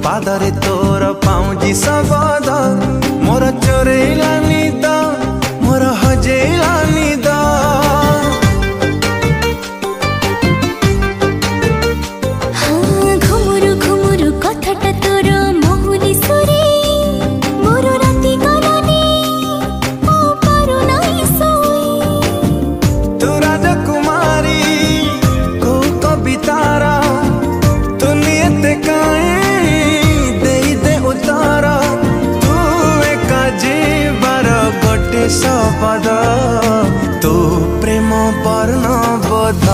पादरे तोर पाऊँजी सबद मोर चोरेला निद मोर हजेला निद घुमुरु घुमुरु कथाटा तोर महुली सुरे मोर राति गलानी ओ पारु नाई सोई तू राजकुमारी को कवितारा तू नियत काए दे दे उतारा तू एका जीवार गोटे शब्द तू प्रेम वर्ण बोध